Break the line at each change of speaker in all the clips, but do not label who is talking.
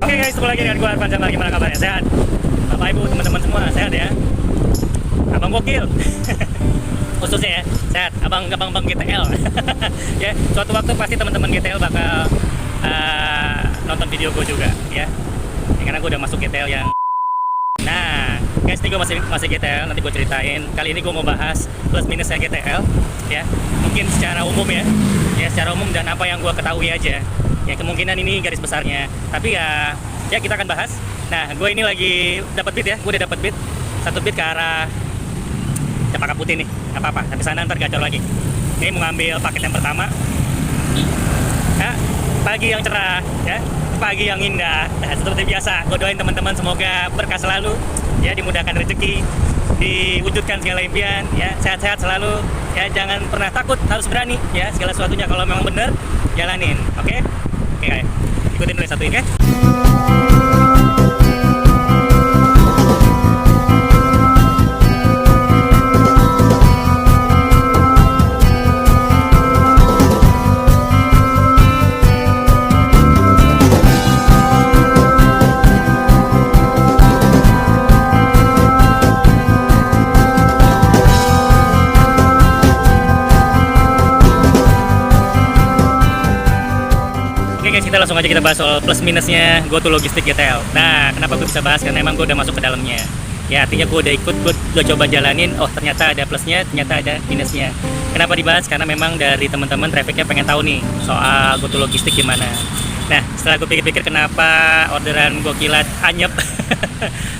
Oke guys, ketemu lagi dengan gue Arfan Jamal. Gimana kabarnya? Sehat? Bapak Ibu, teman-teman semua sehat ya? Abang gokil. Khususnya ya, sehat. Abang GTL. Ya, suatu waktu pasti teman-teman GTL bakal nonton video gue juga ya. Karena gue udah masuk GTL yang. Nah, guys, ini gue masih GTL. Nanti gue ceritain. Kali ini gue mau bahas plus minusnya GTL ya. Mungkin secara umum ya, secara umum dan apa yang gue ketahui aja. Ya kemungkinan ini garis besarnya, tapi ya kita akan bahas. Nah, gue ini lagi dapat beat ya, gue udah dapat beat, satu beat ke arah Cempaka Putih nih, nggak apa-apa, sampai sana ntar gacor lagi. Ini mau ngambil paket yang pertama. Ya, pagi yang cerah, ya, pagi yang indah. Nah, seperti biasa, gue doain teman-teman semoga berkah selalu, ya, dimudahkan rezeki, diwujudkan segala impian, ya, sehat-sehat selalu, ya, jangan pernah takut, harus berani, ya, segala sesuatunya kalau memang benar jalanin, oke? Oke, ikutin dulu satu ini ya. Kita langsung aja kita bahas soal plus minusnya GoTo Logistik GTL. Nah, kenapa gue bisa bahas? Karena emang gue udah masuk ke dalamnya. Ya, artinya gue udah ikut, gue coba jalanin. Oh, ternyata ada plusnya, ternyata ada minusnya. Kenapa dibahas? Karena memang dari teman-teman trafficnya pengen tahu nih soal GoTo Logistik gimana. Nah, setelah gue pikir-pikir kenapa orderan Gokilat anyep,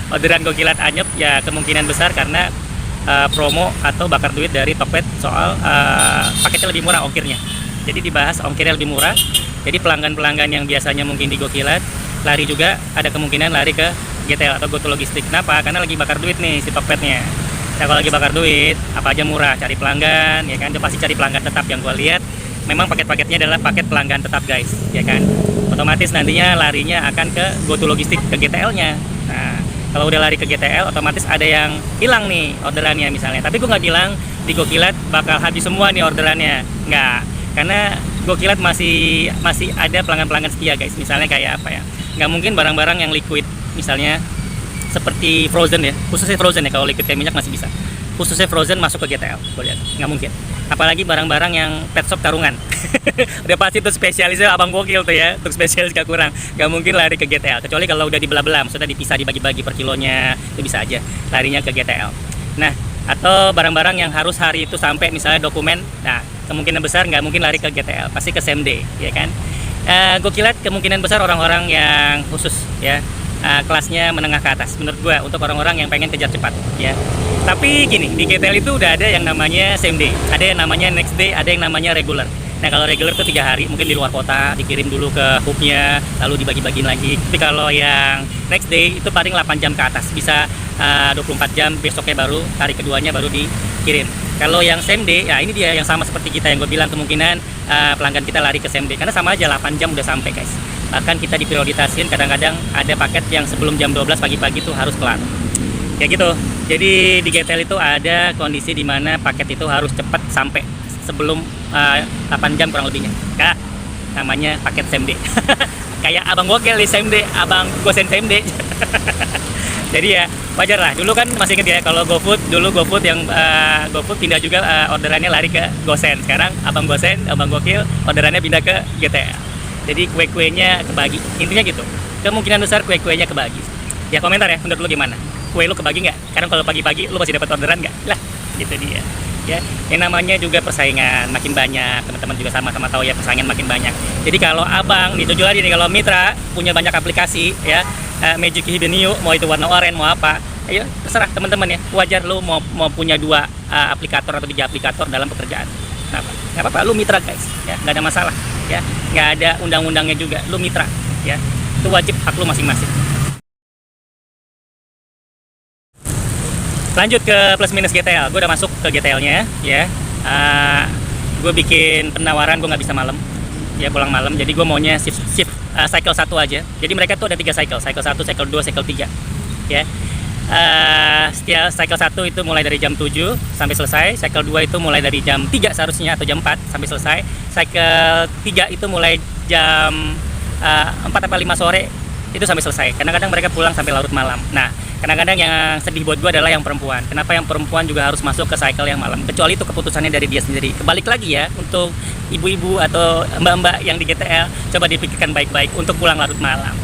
orderan Gokilat anyep, ya kemungkinan besar karena promo atau bakar duit dari Tokped soal paketnya lebih murah ongkirnya. Jadi dibahas ongkirnya lebih murah. Jadi pelanggan-pelanggan yang biasanya mungkin di Gokilat lari juga ada kemungkinan lari ke GTL atau GoTo Logistik. Kenapa? Karena lagi bakar duit nih si Tokpednya. Nah, kalau lagi bakar duit, apa aja murah, cari pelanggan, ya kan? Dia pasti cari pelanggan tetap. Yang gue lihat memang paket-paketnya adalah paket pelanggan tetap, guys, ya kan? Otomatis nantinya larinya akan ke GoTo Logistik, ke GTL-nya. Nah, kalau udah lari ke GTL, otomatis ada yang hilang nih orderannya misalnya. Tapi gue nggak bilang di Gokilat bakal habis semua nih orderannya, nggak. Karena Gokilat masih ada pelanggan-pelanggan setia, guys. Misalnya kayak apa ya? Nggak mungkin barang-barang yang liquid, misalnya seperti frozen ya, khususnya frozen ya. Kalau liquid kayak minyak masih bisa. Khususnya frozen masuk ke GTL, boleh, nggak mungkin. Apalagi barang-barang yang pet shop tarungan. Udah pasti tuh spesialisnya abang gokil tuh ya, untuk spesialis gak kurang. Nggak mungkin lari ke GTL, kecuali kalau udah dibelah-belah, sudah dipisah, dibagi-bagi per kilonya, itu bisa aja larinya ke GTL. Nah, atau barang-barang yang harus hari itu sampai, misalnya dokumen, nah kemungkinan besar nggak mungkin lari ke GTL, pasti ke same day, ya kan? Gokilat kemungkinan besar orang-orang yang khusus ya, kelasnya menengah ke atas menurut gua, untuk orang-orang yang pengen kejar cepat ya. Tapi gini, di GTL itu udah ada yang namanya same day, ada yang namanya next day, ada yang namanya regular. Nah, kalau regular itu 3 hari, mungkin di luar kota, dikirim dulu ke hubnya, lalu dibagi-bagiin lagi. Tapi kalau yang next day itu paling 8 jam ke atas, bisa 24 jam, besoknya baru hari keduanya baru dikirim. Kalau yang same day, ya ini dia yang sama seperti kita yang gue bilang, kemungkinan pelanggan kita lari ke same day, karena sama aja 8 jam udah sampai, guys. Bahkan kita diprioritasin, kadang-kadang ada paket yang sebelum jam 12 pagi-pagi itu harus kelar. Ya gitu. Jadi di GTL itu ada kondisi di mana paket itu harus cepat sampai sebelum 8 jam kurang lebihnya. Kak, namanya paket same day. Kayak abang gokil di same day, abang gosen same day. Jadi ya wajar lah. Dulu kan masih inget ya, kalau GoFood, dulu GoFood yang GoFood pindah juga orderannya lari ke Gosen. Sekarang abang Gosen, abang gokil, orderannya pindah ke GTL. Jadi kue-kuenya kebagi. Intinya gitu. Kemungkinan besar kue-kuenya kebagi. Ya komentar ya, menurut lu gimana? Kue lu kebagi nggak? Karena kalau pagi-pagi lu masih dapat orderan nggak? Lah, gitu dia. Ya, yang namanya juga persaingan makin banyak, teman-teman juga sama-sama tahu ya, persaingan makin banyak. Jadi kalau abang nih, jujur aja nih, kalau mitra punya banyak aplikasi ya, Magic Hidden New, mau itu warna oranye mau apa, ayo terserah teman-teman ya, wajar lu mau punya 2 aplikator atau 3 aplikator dalam pekerjaan. Kenapa? Nggak apa-apa, lu mitra, guys, ya, nggak ada masalah ya, nggak ada undang-undangnya juga, lu mitra ya, itu wajib, hak lu masing-masing. Lanjut ke plus minus GTL, gue udah masuk ke GTL-nya ya. Gue bikin penawaran, gue nggak bisa malam ya, pulang malam, jadi gue maunya shift cycle 1 aja. Jadi mereka tuh ada 3 cycle 1, cycle 2, cycle 3 ya. Setiap cycle 1 itu mulai dari jam 7 sampai selesai, cycle 2 itu mulai dari jam 3 seharusnya atau jam 4 sampai selesai, cycle 3 itu mulai jam 4 sampai 5 sore itu sampai selesai. Kadang-kadang mereka pulang sampai larut malam. Nah, kadang-kadang yang sedih buat gue adalah yang perempuan. Kenapa yang perempuan juga harus masuk ke cycle yang malam? Kecuali itu keputusannya dari dia sendiri. Kebalik lagi ya, untuk ibu-ibu atau mbak-mbak yang di GTL, coba dipikirkan baik-baik untuk pulang larut malam.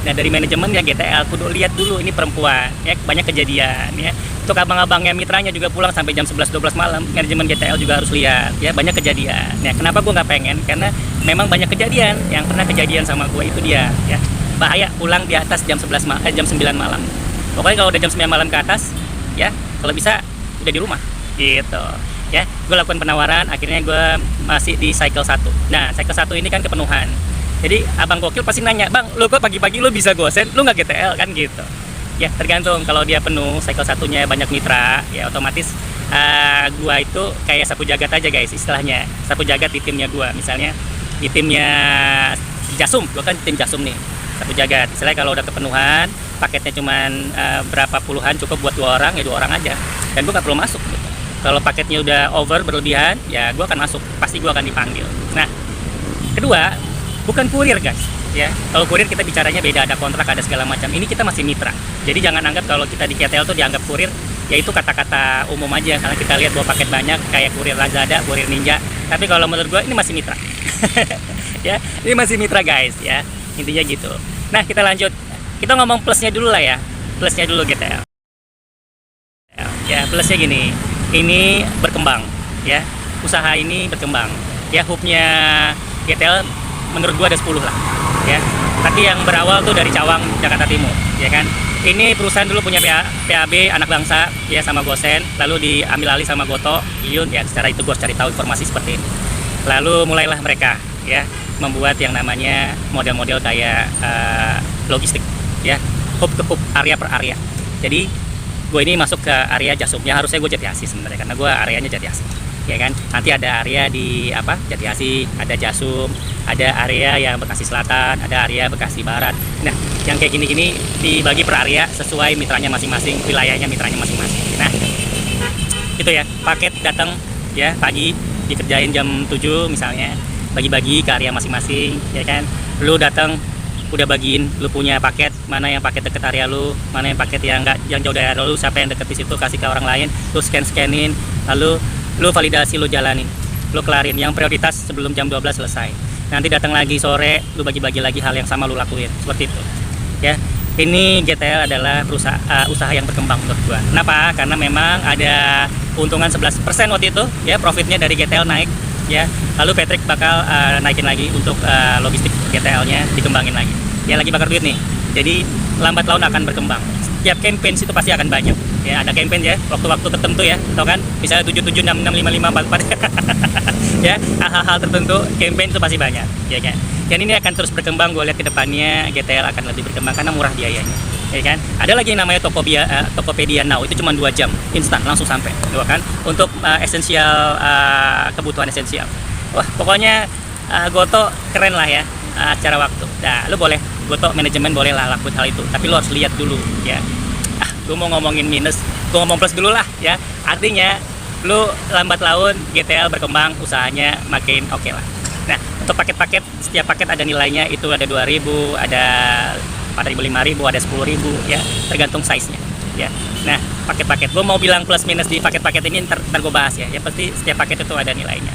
Nah, dari manajemen ya GTL kudu lihat dulu ini perempuan ya, banyak kejadian ya. Untuk abang-abangnya mitranya juga pulang sampai jam 11-12 malam, manajemen GTL juga harus lihat ya, banyak kejadian. Nah, kenapa gue nggak pengen? Karena memang banyak kejadian yang pernah kejadian sama gue, itu dia ya. Bahaya pulang di atas jam 9 malam. Pokoknya kalau udah jam 9 malam ke atas ya, kalau bisa udah di rumah gitu ya. Gue lakukan penawaran, akhirnya gue masih di cycle 1. Nah, cycle 1 ini kan kepenuhan. Jadi abang gokil pasti nanya, bang, lu kok pagi-pagi lu bisa gosen, lu nggak GTL kan gitu. Ya tergantung, kalau dia penuh cycle satunya banyak mitra, ya otomatis gua itu kayak sapu jagat aja guys istilahnya. Sapu jagat di timnya gua, misalnya di timnya Jasum, gua kan tim Jasum nih, sapu jagat. Istilahnya kalau udah kepenuhan, paketnya cuman berapa puluhan cukup buat 2 orang, ya 2 orang aja. Dan gua nggak perlu masuk gitu. Kalau paketnya udah over berlebihan, ya gua akan masuk, pasti gua akan dipanggil. Nah, kedua, bukan kurir guys ya. Kalau kurir kita bicaranya beda, ada kontrak, ada segala macam. Ini kita masih mitra, jadi jangan anggap kalau kita di KTL tuh dianggap kurir, yaitu kata-kata umum aja karena kita lihat bawa paket banyak kayak kurir Lazada, kurir Ninja. Tapi kalau menurut gue ini masih mitra. Ya, ini masih mitra guys ya, intinya gitu. Nah, kita lanjut, kita ngomong plusnya dulu lah ya. Plusnya dulu GTL ya. Plusnya gini, ini berkembang ya, usaha ini berkembang ya. Hubnya GTL menurut gua ada 10 lah ya, tapi yang berawal tuh dari Cawang, Jakarta Timur ya kan. Ini perusahaan dulu punya PAB anak bangsa ya sama Gosen, lalu diambil alih sama Goto, Iyun ya. Secara itu gua cari tahu informasi seperti ini, lalu mulailah mereka ya membuat yang namanya model-model kayak logistik ya, hub ke hub, area per area. Jadi gue ini masuk ke area Jasumnya, harusnya gue Jati Asih sebenarnya karena gue areanya Jati Asih ya kan. Nanti ada area di Jati Asih, ada Jasum, ada area yang Bekasi Selatan, ada area Bekasi Barat. Nah, yang kayak gini-gini dibagi per area sesuai mitranya masing-masing, wilayahnya mitranya masing-masing. Nah, itu ya, paket datang ya pagi, dikerjain jam 7 misalnya, bagi-bagi ke area masing-masing ya kan. Lu datang udah bagiin, lu punya paket mana yang paket deket area lu, mana yang paket yang enggak, yang jauh dari area lu, siapa yang deket di situ, kasih ke orang lain, lu scan-scanin, lalu lu validasi, lu jalanin, lu kelarin yang prioritas sebelum jam 12 selesai. Nanti datang lagi sore, lu bagi-bagi lagi hal yang sama, lu lakuin seperti itu ya. Ini GTL adalah usaha yang berkembang menurut gua. Kenapa? Karena memang ada keuntungan 11% waktu itu ya, profitnya dari GTL naik ya. Lalu Patrick bakal naikin lagi untuk logistik GTL-nya, dikembangin lagi ya, lagi bakar duit nih. Jadi lambat laun akan berkembang. Setiap campaign itu pasti akan banyak ya, ada campaign ya, waktu-waktu tertentu ya, tau kan, misalnya 77665544 ya, hal-hal tertentu campaign itu pasti banyak ya kan. Dan ini akan terus berkembang, gue lihat ke depannya GTL akan lebih berkembang karena murah biayanya ya kan. Ada lagi yang namanya Tokopedia Now, itu cuma 2 jam instan langsung sampai ya kan, untuk esensial, kebutuhan esensial. Wah, pokoknya Goto keren lah ya secara waktu. Nah, lu boleh, Goto manajemen boleh lah lakuin hal itu, tapi lu harus lihat dulu ya. Gue mau ngomongin minus, gue ngomong plus dulu lah ya. Artinya lu lambat laun GTL berkembang, usahanya makin oke lah. Nah, untuk paket-paket, setiap paket ada nilainya, itu ada 2.000, ada 4.000, 5.000, ada 10.000 ya, tergantung size-nya ya. Nah, paket-paket, gue mau bilang plus minus di paket-paket ini ntar gue bahas ya. Yang pasti setiap paket itu ada nilainya.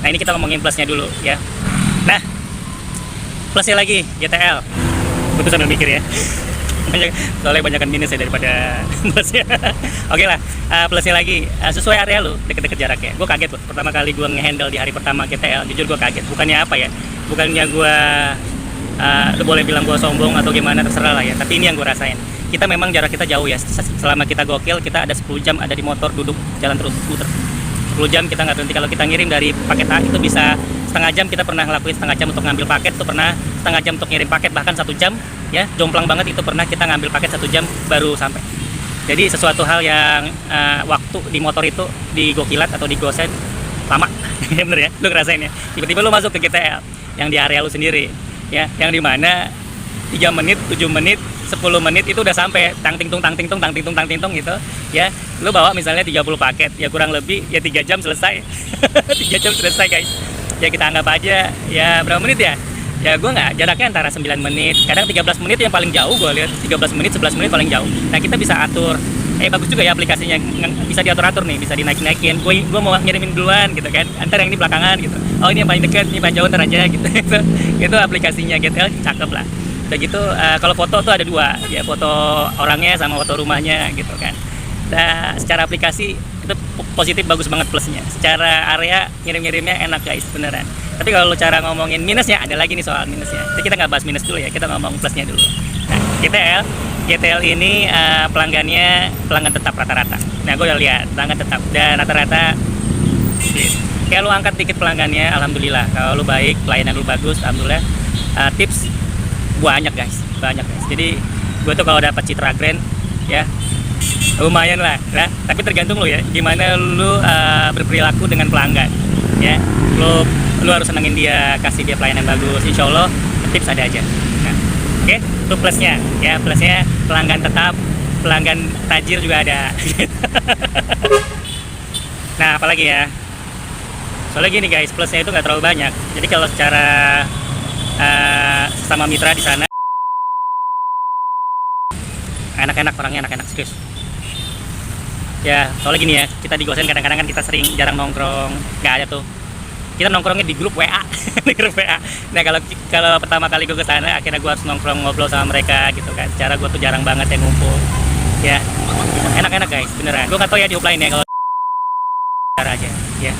Nah, ini kita ngomongin plusnya dulu ya. Nah, plusnya lagi GTL, gue tuh sambil mikir ya. Soalnya banyakan minus ya daripada plusnya. Oke lah, plusnya lagi sesuai area lu, deket-deket jaraknya. Gue kaget loh, pertama kali gue ngehandle di hari pertama GTL, jujur gue kaget. Bukannya apa ya, bukannya gue lu boleh bilang gue sombong atau gimana, terserah lah ya, tapi ini yang gue rasain. Kita memang jarak kita jauh ya, selama kita gokil kita ada 10 jam ada di motor, duduk jalan terus puter 10 jam kita nggak berhenti. Kalau kita ngirim dari paket A itu bisa setengah jam, kita pernah ngelakuin setengah jam untuk ngambil paket, itu pernah setengah jam untuk ngirim paket, bahkan 1 jam ya, jomplang banget itu pernah kita ngambil paket 1 jam baru sampai. Jadi sesuatu hal yang waktu di motor itu di Gokilat atau di Gosen lama. Bener ya, lu ngerasain ya, tiba-tiba lu masuk ke GTL yang di area lu sendiri ya, yang dimana 3 menit, 7 menit, 10 menit itu udah sampai tang ting tung gitu ya. Lu bawa misalnya 30 paket ya, kurang lebih ya 3 jam selesai. 3 jam selesai guys ya. Kita anggap aja ya berapa menit ya, Ya gue nggak, jaraknya antara 9 menit, kadang 13 menit yang paling jauh gue lihat, 13 menit, 11 menit paling jauh. Nah kita bisa atur, bagus juga ya aplikasinya, bisa diatur-atur nih, bisa dinaikin. Gue mau ngirimin duluan gitu kan, antar yang ini belakangan gitu. Oh ini yang paling dekat, ini paling jauh ntar aja gitu. Itu aplikasinya GTL cakep lah. Udah gitu, kalau foto tuh ada dua, ya foto orangnya sama foto rumahnya gitu kan. Nah secara aplikasi itu positif, bagus banget plusnya. Secara area ngirim-ngirimnya enak guys, beneran. Tapi kalau cara ngomongin minusnya, ada lagi nih soal minusnya. Jadi kita nggak bahas minus dulu ya, kita ngomong plusnya dulu. Nah, GTL ini pelanggan tetap rata-rata. Nah, gue udah lihat pelanggan tetap dan rata-rata kayak lu angkat dikit pelanggannya, alhamdulillah. Kalau lu baik, pelayanan lu bagus, alhamdulillah. Tips banyak guys. Jadi gue tuh kalau dapat Citra Grand ya lumayan lah. Tapi tergantung lu ya, gimana lu berperilaku dengan pelanggan. Ya, lu harus senengin dia, kasih dia pelayanan bagus, insya Allah tips ada aja. Nah, oke, itu plusnya ya, plusnya pelanggan tetap, pelanggan tajir juga ada. Nah apalagi ya, soalnya gini guys, plusnya itu nggak terlalu banyak. Jadi kalau secara sama mitra di sana enak-enak, orangnya enak-enak serius ya. Soalnya gini ya, kita di Gosen kadang-kadang kan kita jarang nongkrong, nggak ada tuh, kita nongkrongnya di grup WA. Di grup WA. Nah kalau pertama kali gue kesana, akhirnya gue harus nongkrong ngobrol sama mereka gitu kan. Secara gue tuh jarang banget yang ngumpul. Ya enak-enak guys, beneran. Gue nggak tahu ya di offline ya, kalau aja ya.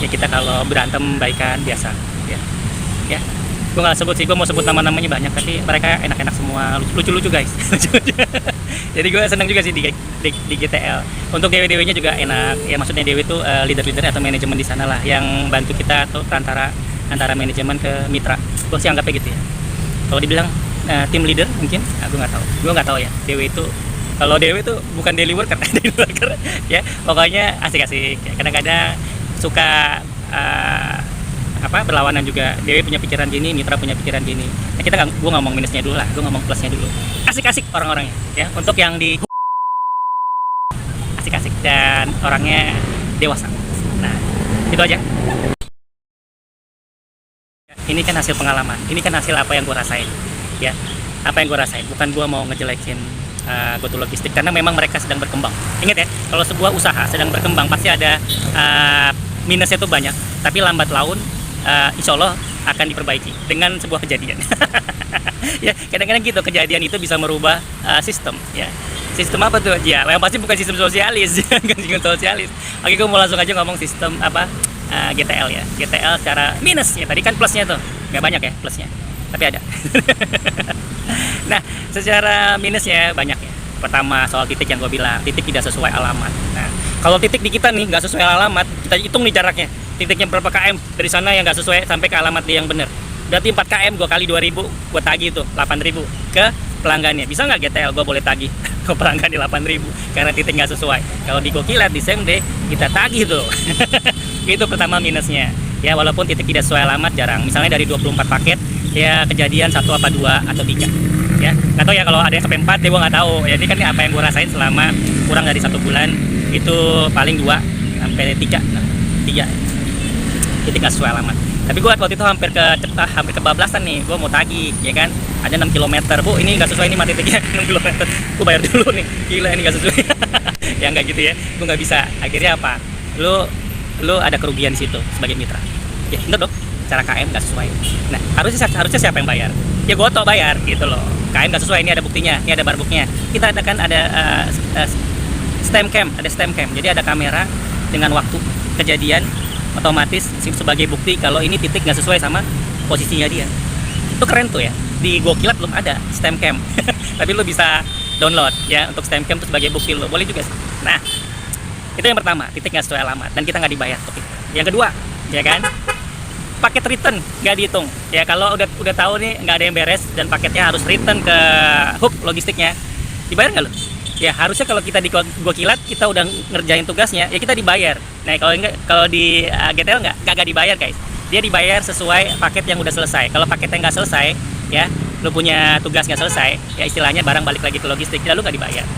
Ya kita kalau berantem baikan biasa ya. Gue nggak sebut sih, gue mau sebut nama-namanya banyak, tapi mereka enak-enak semua, lucu-lucu guys. Jadi gue seneng juga sih di GTL. Untuk DW-DW-nya juga enak ya, maksudnya DW itu leader-leader atau manajemen di sana lah yang bantu kita tuh antara manajemen ke mitra. Gue sih anggapnya gitu ya. Kalau dibilang tim leader mungkin, gue nggak tahu ya. DW itu, kalau DW itu bukan daily worker, daily worker ya. Pokoknya asik-asik. Kadang-kadang suka berlawanan juga. Dewi punya pikiran gini, mitra punya pikiran gini. Nah, gue ngomong minusnya dulu lah, gue ngomong plusnya dulu. Asik-asik orang-orangnya ya. Untuk yang di asik-asik dan orangnya dewasa. Nah itu aja. Ini kan hasil pengalaman, ini kan hasil apa yang gue rasain ya. Apa yang gue rasain, bukan gue mau ngejelekin GoTo Logistik, karena memang mereka sedang berkembang. Ingat ya, kalau sebuah usaha sedang berkembang pasti ada minusnya tuh banyak, tapi lambat laun insya Allah akan diperbaiki dengan sebuah kejadian. Ya kadang-kadang gitu, kejadian itu bisa merubah sistem ya. Sistem apa tuh? Ya yang pasti bukan sistem sosialis. Bukan sistem sosialis. Oke, gue mau langsung aja ngomong sistem GTL ya. GTL secara minus ya, tadi kan plusnya tuh nggak banyak ya plusnya, tapi ada. Nah secara minusnya banyak ya. Pertama soal titik yang gue bilang, titik tidak sesuai alamat. Nah kalau titik di kita nih nggak sesuai alamat, kita hitung nih jaraknya, titiknya berapa km dari sana yang nggak sesuai sampai ke alamat dia yang bener. Berarti 4 km, gue kali 2000, gue tagih tuh 8000 ke pelanggannya. Bisa nggak GTL gue boleh tagih ke pelanggan di 8000 karena titik nggak sesuai. Kalau di Gokilat di same day kita tagih tuh. Itu pertama minusnya ya, walaupun titik tidak sesuai alamat jarang. Misalnya dari 24 paket ya kejadian 1 apa 2 atau 3 ya. Nggak tahu ya kalau ada yang sampai 4 deh, gue nggak tahu. Jadi kan apa yang gue rasain selama kurang dari 1 bulan itu paling 2 sampai 3 titik nggak sesuai alamat. Tapi gue waktu itu hampir kebablasan nih, gue mau tagih ya kan, ada 6 km, bu ini nggak sesuai nih mati titiknya 6 km, gue bayar dulu nih, gila ini nggak sesuai. Ya nggak gitu ya, gue nggak bisa. Akhirnya apa, lu ada kerugian di situ sebagai mitra ya, bener dong, cara KM nggak sesuai. Nah harusnya siapa yang bayar? Ya GoTo bayar gitu loh. KM nggak sesuai, ini ada buktinya, ini ada barbuknya. Kita ada kan ada stem cam, jadi ada kamera dengan waktu kejadian otomatis sebagai bukti kalau ini titik nggak sesuai sama posisinya dia. Itu keren tuh ya, di Gokilat belum ada stem cam. Tapi lo bisa download ya untuk stem cam itu sebagai bukti lo, boleh juga sih. Nah itu yang pertama, titik nggak sesuai alamat dan kita nggak dibayar untuk itu. Yang kedua ya kan, paket return nggak dihitung ya. Kalau udah tahu nih nggak ada yang beres dan paketnya harus return ke hub logistiknya, dibayar nggak lo? Ya harusnya kalau kita di Gokilat kita udah ngerjain tugasnya ya kita dibayar. Nah kalau di GTL nggak dibayar guys. Dia dibayar sesuai paket yang udah selesai. Kalau paketnya nggak selesai ya, lu punya tugas nggak selesai ya, istilahnya barang balik lagi ke logistik, ya lu nggak dibayar.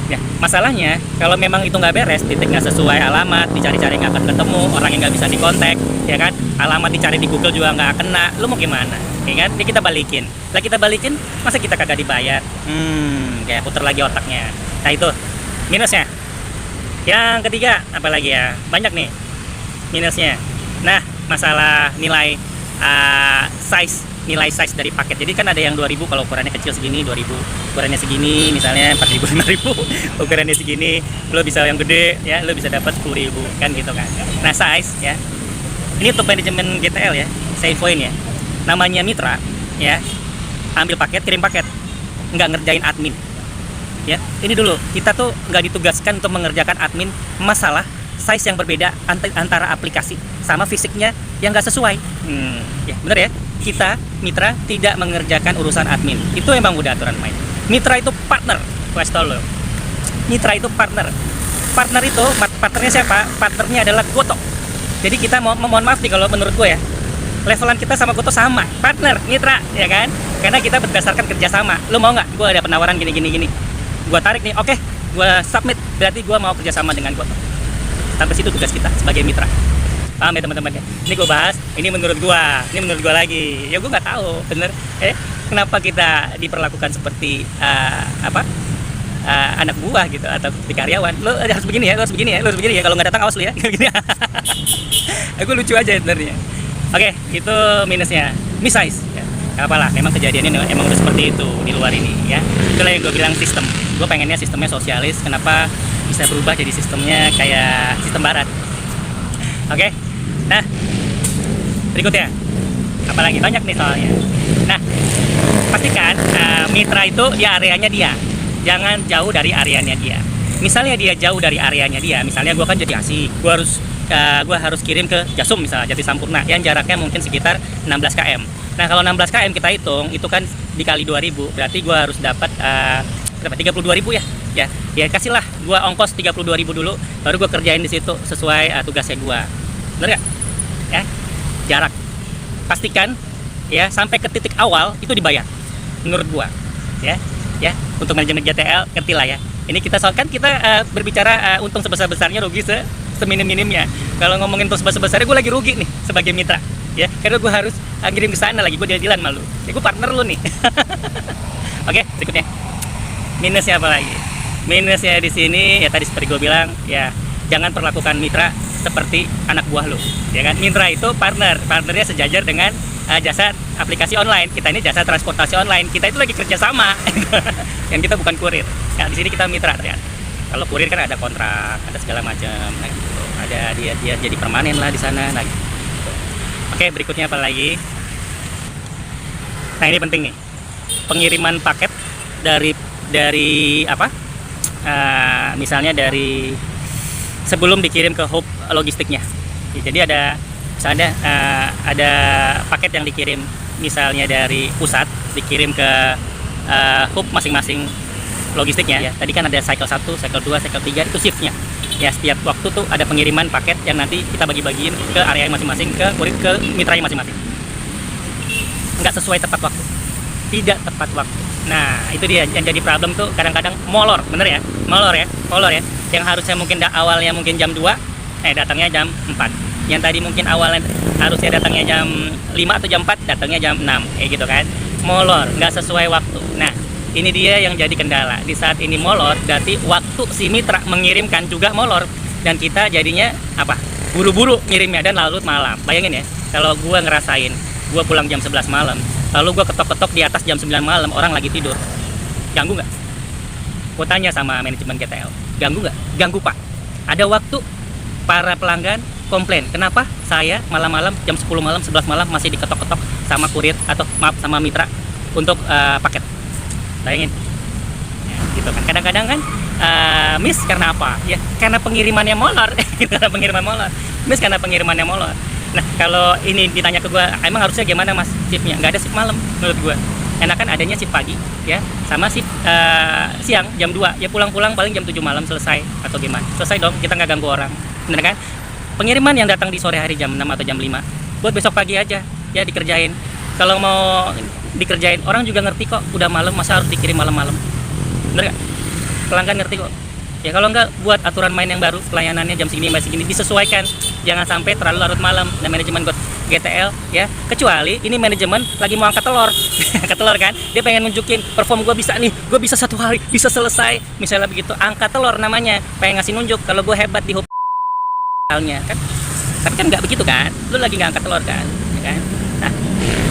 Ya, masalahnya kalau memang itu nggak beres, titik nggak sesuai alamat, dicari-cari nggak akan ketemu, orang yang nggak bisa dikontak, ya kan? Alamat dicari di Google juga nggak kena, lu mau gimana? Ya kan? Ini kita balikin. Lah kita balikin, masa kita kagak dibayar? Kayak puter lagi otaknya. Nah itu minusnya. Yang ketiga, apalagi ya? Banyak nih minusnya. Nah, masalah nilai nilai size dari paket. Jadi kan ada yang 2000 kalau ukurannya kecil segini, 2000 ukurannya segini, misalnya 4000 5000 ukurannya segini, lo bisa yang gede ya, lo bisa dapat 10.000 kan gitu kan. Nah, size ya. Ini untuk manajemen GTL ya, SafePoint ya. Namanya mitra ya. Ambil paket, kirim paket. Nggak ngerjain admin. Ya, ini dulu kita tuh nggak ditugaskan untuk mengerjakan admin masalah size yang berbeda antara aplikasi sama fisiknya yang nggak sesuai. Ya bener ya, kita mitra tidak mengerjakan urusan admin. Itu emang udah aturan main. Mitra itu partner, kasih tau lo. Mitra itu partner. Partnernya siapa? Partnernya adalah Goto. Jadi kita mohon maaf nih kalau menurut gue ya, levelan kita sama Goto sama, partner, mitra, ya kan? Karena kita berdasarkan kerjasama. Lo mau nggak? Gue ada penawaran gini. Gue tarik nih, oke, gue submit. Berarti gue mau kerjasama dengan Goto. Sampai situ tugas kita sebagai mitra. Paham ya teman-teman? Ini gue bahas, ini menurut gue lagi. Ya gue nggak tahu, bener. Kenapa kita diperlakukan seperti anak buah gitu atau seperti karyawan? Lo harus begini ya, lo harus begini ya. Kalau nggak datang awas lo ya. Gue lucu aja sebenarnya. Oke, itu minusnya. Missize. Ya. Gak apalah, memang kejadiannya emang udah seperti itu di luar ini ya. Itulah yang gue bilang sistem. Gue pengennya sistemnya sosialis. Kenapa bisa berubah jadi sistemnya kayak sistem barat? Oke. Nah, berikutnya apalagi banyak nih soalnya. Nah, pastikan mitra itu di areanya dia, jangan jauh dari areanya dia. Misalnya dia jauh dari areanya dia, misalnya gue kan jadi Asih, gue harus kirim ke Jasum misalnya, Jati Sampurna yang jaraknya mungkin sekitar 16 km. Nah kalau 16 km kita hitung itu kan dikali 2000, berarti gue harus dapat berapa? 32.000 ya. Ya kasihlah gue ongkos 32.000 dulu, baru gue kerjain di situ sesuai tugasnya gue. Bener gak? Ya, jarak. Pastikan ya sampai ke titik awal itu dibayar. Menurut gue, ya, untuk manajemen GTL ngerti lah ya. Ini kita soal kan kita berbicara untung sebesar-besarnya, rugi seminim-minimnya. Kalau ngomongin untung sebesar-besarnya gue lagi rugi nih sebagai mitra. Ya, karena gue harus ngirim ke sana lagi, gue deal-dealan malu. Ya gue partner lu nih. Oke, berikutnya. Minusnya apa lagi? Minusnya di sini ya tadi seperti gue bilang ya, jangan perlakukan mitra seperti anak buah lu, ya kan? Mitra itu partnernya sejajar dengan jasa aplikasi online. Kita ini jasa transportasi online. Kita itu lagi kerja sama. Dan kita bukan kurir. Ya, di sini kita mitra ternyata. Kalau kurir kan ada kontrak, ada segala macam, nah gitu. Ada dia jadi permanen lah di sana, nah gitu. Oke, berikutnya apa lagi? Nah, ini penting nih. Pengiriman paket dari apa? Misalnya dari sebelum dikirim ke hub logistiknya. Jadi misalnya ada paket yang dikirim misalnya dari pusat dikirim ke hub masing-masing logistiknya ya. Tadi kan ada cycle 1, cycle 2, cycle 3 itu shiftnya. Ya setiap waktu tuh ada pengiriman paket yang nanti kita bagi-bagiin ke area masing-masing, ke mitranya masing-masing. Nggak sesuai tepat waktu. Tidak tepat waktu. Nah, itu dia yang jadi problem tuh kadang-kadang molor, bener ya? Molor ya. Yang harusnya mungkin awalnya mungkin jam 2, datangnya jam 4. Yang tadi mungkin awalnya harusnya datangnya jam 5 atau jam 4, datangnya jam 6. Kayak gitu kan. Molor, nggak sesuai waktu. Nah, ini dia yang jadi kendala. Di saat ini molor, berarti waktu si mitra mengirimkan juga molor. Dan kita jadinya apa? Buru-buru ngirimnya dan larut malam. Bayangin ya, kalau gua ngerasain, gua pulang jam 11 malam, lalu gua ketok-ketok di atas jam 9 malam, orang lagi tidur. Ganggu nggak? Gua tanya sama manajemen GTL, ganggu nggak? Ganggu pak. Ada waktu para pelanggan komplain, kenapa saya malam-malam jam 10 malam, 11 malam masih diketok-ketok sama kurir atau maaf sama mitra untuk paket. Bayangin ya, gitu kan. Kadang-kadang kan miss karena apa? Ya karena pengirimannya molor. Karena pengiriman molor. Miss karena pengirimannya molor. Nah kalau ini ditanya ke gue, emang harusnya gimana mas shiftnya? Nggak ada shift malam menurut gue. Enakan adanya shift pagi ya, sama shift siang jam 2 ya, pulang-pulang paling jam 7 malam selesai atau gimana. Selesai dong, kita nggak ganggu orang, bener kan? Pengiriman yang datang di sore hari jam 6 atau jam 5 buat besok pagi aja ya dikerjain. Kalau mau dikerjain orang juga ngerti kok, udah malam masa harus dikirim malam-malam, bener gak? pelanggan ngerti kok. Ya kalau nggak buat aturan main yang baru, pelayanannya jam segini sampai segini disesuaikan, jangan sampai terlalu larut malam. Dan manajemen GTL ya, kecuali ini manajemen lagi mau angkat telur, angkat telur kan, dia pengen nunjukin perform gue bisa nih, gue bisa 1 hari bisa selesai, misalnya begitu, angkat telur namanya, pengen ngasih nunjuk kalau gue hebat di halnya kan. Tapi kan nggak begitu kan, lu lagi nggak angkat telur kan, ya kan?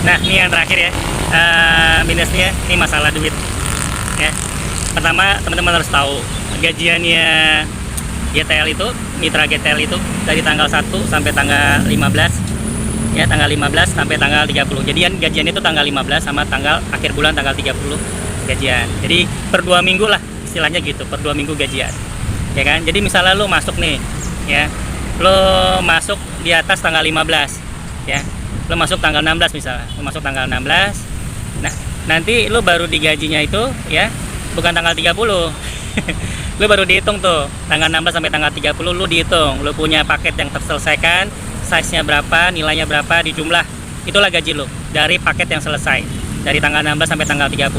Nah ini yang terakhir ya, minusnya ini masalah duit ya. Pertama teman-teman harus tahu gajiannya GTL itu, mitra GTL itu dari tanggal 1 sampai tanggal 15 ya, tanggal 15 sampai tanggal 30. Jadian gajiannya itu tanggal 15 sama tanggal akhir bulan tanggal 30 gajian. Jadi per 2 minggu lah istilahnya gitu, per 2 minggu gajian. Ya kan? Jadi misalnya lo masuk nih ya, lo masuk di atas tanggal 15 ya. Lo masuk tanggal 16 misalnya, lo masuk tanggal 16. Nah, nanti lo baru digajinya itu ya, bukan tanggal 30. Lu baru dihitung tuh tanggal 16 sampai tanggal 30, lu dihitung lu punya paket yang terselesaikan, size nya berapa, nilainya berapa, dijumlah, itulah gaji lu dari paket yang selesai dari tanggal 16 sampai tanggal 30.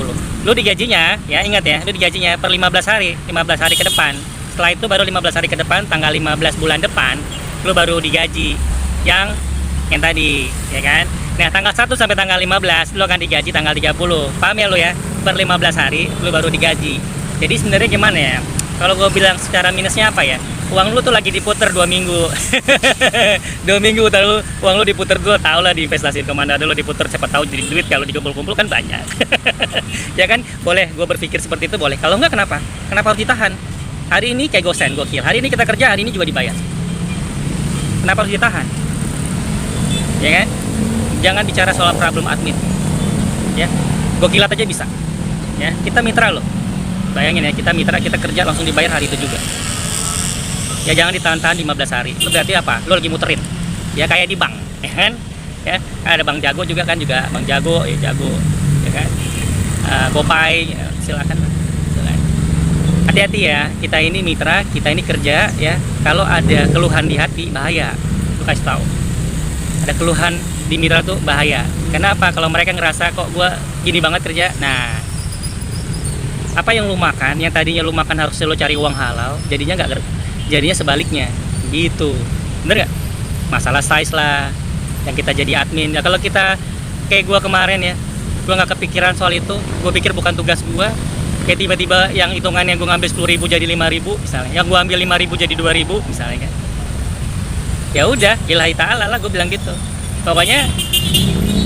Lu digajinya ya, ingat ya, lu digajinya per 15 hari ke depan. Setelah itu baru 15 hari ke depan, tanggal 15 bulan depan lu baru digaji yang tadi ya kan. Nah tanggal 1 sampai tanggal 15 lu akan digaji tanggal 30. Paham ya lu ya, per 15 hari lu baru digaji. Jadi sebenarnya gimana ya, kalau gue bilang secara minusnya apa ya, uang lu tuh lagi diputer 2 minggu 2 minggu tahu uang lu diputer, gue tau lah diinvestasiin kemana dulu diputer, siapa tahu jadi duit, kalau dikumpul-kumpul kan banyak. Ya kan, boleh gue berpikir seperti itu, boleh. Kalau enggak kenapa harus ditahan? Hari ini kayak gosen, gokil, hari ini kita kerja, hari ini juga dibayar, kenapa harus ditahan? Ya kan, jangan bicara soal problem admin ya, gokilat aja bisa ya. Kita mitra loh, bayangin ya, kita mitra, kita kerja langsung dibayar hari itu juga ya. Jangan ditahan-tahan 15 hari. Itu berarti apa? Lo lagi muterin ya, kayak di bank ya kan ya. Ada Bank Jago juga kan, juga Bank Jago ya, Jago ya kan, Gopay ya, silakan. Hati-hati ya, kita ini mitra, kita ini kerja ya. Kalau ada keluhan di hati bahaya, lu kasih tahu. Ada keluhan di mitra tuh bahaya. Kenapa? Kalau mereka ngerasa kok gua gini banget kerja, nah apa yang lu makan, yang tadinya lu makan harusnya lu cari uang halal, jadinya nggak, jadinya sebaliknya gitu, bener nggak? Masalah size lah yang kita jadi admin ya. Kalau kita kayak gua kemarin ya, gua nggak kepikiran soal itu, gua pikir bukan tugas gua, kayak tiba-tiba yang hitungannya gua ngambil 10.000 jadi 5.000 misalnya, yang gua ambil 5.000 jadi 2.000 misalnya kan. Ya udah, ilahi ta'ala lah, gua bilang gitu, pokoknya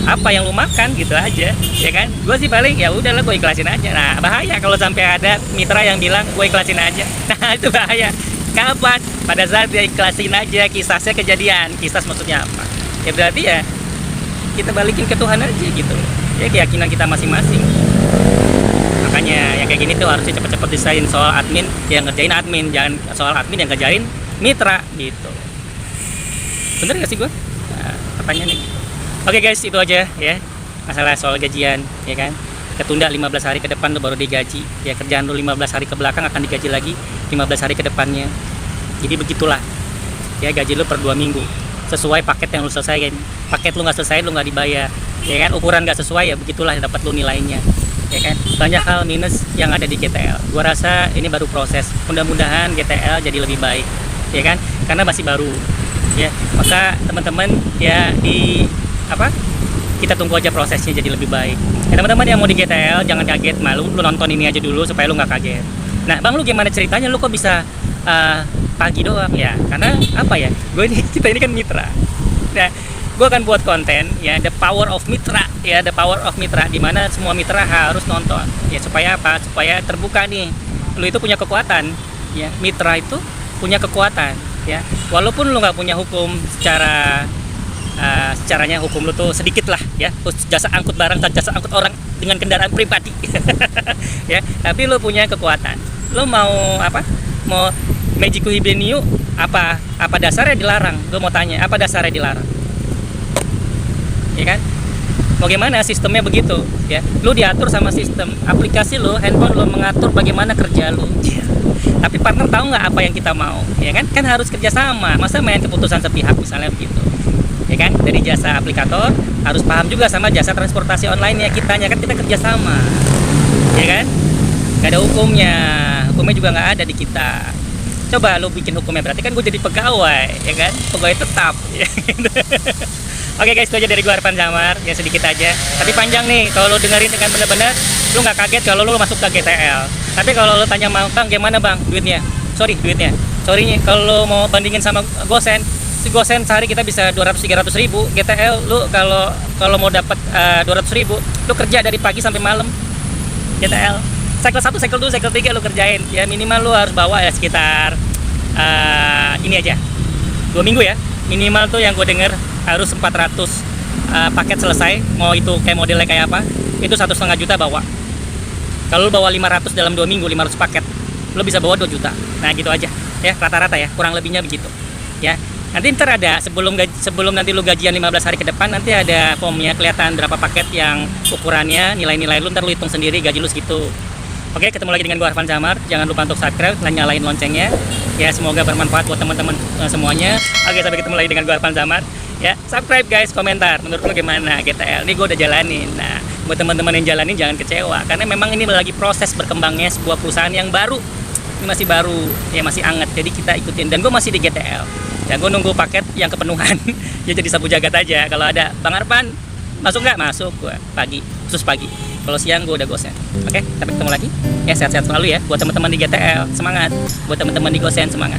apa yang lu makan gitu aja ya kan. Gue sih paling ya udahlah, gue ikhlasin aja. Nah bahaya kalau sampai ada mitra yang bilang gue ikhlasin aja. Nah itu bahaya. Kapan? Pada saat dia ikhlasin aja, kisahnya kejadian. Kisah maksudnya apa ya, berarti ya kita balikin ke Tuhan aja gitu ya, keyakinan kita masing-masing. Makanya yang kayak gini tuh harusnya cepet-cepet desain soal admin yang ngerjain admin, jangan soal admin yang ngerjain mitra gitu. Bener gak sih gue? Nah, pertanyaannya gitu. Oke guys, itu aja ya masalah soal gajian ya kan. Ketunda 15 hari ke depan tuh baru digaji ya, kerjaan lu 15 hari ke belakang akan digaji lagi 15 hari ke depannya. Jadi begitulah ya, gaji lu per 2 minggu sesuai paket yang lu selesaikan. Paket lu nggak selesai, lu nggak dibayar ya kan. Ukuran nggak sesuai ya begitulah, dapat lu nilainya ya kan. Banyak hal minus yang ada di GTL. Gua rasa ini baru proses, mudah-mudahan GTL jadi lebih baik ya kan, karena masih baru ya. Maka teman-teman ya, kita tunggu aja prosesnya jadi lebih baik ya. Teman-teman yang mau di GTL jangan kaget, malu lu nonton ini aja dulu supaya lu nggak kaget. Nah bang, lu gimana ceritanya, lu kok bisa pagi doang ya? Karena apa ya, kita ini kan mitra. Nah gue akan buat konten ya, the power of mitra ya, the power of mitra, dimana semua mitra harus nonton ya. Supaya apa? Supaya terbuka nih, lu itu punya kekuatan ya, mitra itu punya kekuatan ya. Walaupun lu nggak punya hukum secaranya hukum lu tuh sedikit lah ya, jasa angkut barang dan jasa angkut orang dengan kendaraan pribadi ya, tapi lu punya kekuatan. Lu mau apa, mau Magiku Hibeniu, apa dasarnya dilarang? Lu mau tanya apa dasarnya dilarang ya kan? Mau gimana, sistemnya begitu ya, lu diatur sama sistem aplikasi lu, handphone lu mengatur bagaimana kerja lu ya. Tapi partner tahu nggak apa yang kita mau ya kan harus kerjasama, masa main keputusan sepihak misalnya begitu ya kan. Dari jasa aplikator harus paham juga sama jasa transportasi online ya, kita kerja sama ya kan. Gak ada hukumnya, hukumnya juga nggak ada di kita. Coba lu bikin hukumnya, berarti kan gue jadi pegawai, ya kan, pegawai tetap. Ya. Oke guys, itu aja dari gue Arfan Samar, ya sedikit aja. Tapi panjang nih, kalau lu dengerin dengan bener-bener, lu nggak kaget kalau lu masuk ke GTL. Tapi kalau lu tanya bang, gimana bang duitnya? Sorry nih, kalau lu mau bandingin sama Gosen, si Gosen sehari kita bisa 200-300 ribu. GTL lu kalau mau dapat 200 ribu, lu kerja dari pagi sampai malam. GTL cycle 1, cycle 2, cycle 3 lu kerjain. Ya minimal lu harus bawa ya sekitar ini aja 2 minggu ya. Minimal tuh yang gue denger harus 400 paket selesai. Mau itu kayak modelnya kayak apa, itu 1,5 juta bawa. Kalau lu bawa 500 dalam 2 minggu, 500 paket, lu bisa bawa 2 juta. Nah gitu aja ya, rata-rata ya, kurang lebihnya begitu ya. Nanti ntar ada sebelum nanti lu gajian 15 hari ke depan, nanti ada formnya, kelihatan berapa paket yang ukurannya, nilai-nilai lu, ntar lu hitung sendiri gaji lu segitu. Oke, ketemu lagi dengan gua Arfan Samar. Jangan lupa untuk subscribe dan nyalain loncengnya. Ya, semoga bermanfaat buat teman-teman semuanya. Oke, sampai ketemu lagi dengan gua Arfan Samar. Ya, subscribe guys, komentar. Menurut lu gimana GTL? Ini gua udah jalanin. Nah, buat teman-teman yang jalanin jangan kecewa, karena memang ini lagi proses berkembangnya sebuah perusahaan yang baru. Ini masih baru, ya masih anget. Jadi kita ikutin. Dan gua masih di GTL. Ya, gua nunggu paket yang kepenuhan. Ya jadi sapu jagat aja. Kalau ada Bang Arfan, masuk nggak? Masuk gua pagi, khusus pagi. Kalau siang gue udah Gosen. Oke, sampai ketemu lagi. Ya sehat-sehat selalu ya. Buat teman-teman di GTL semangat. Buat teman-teman di Gosen semangat.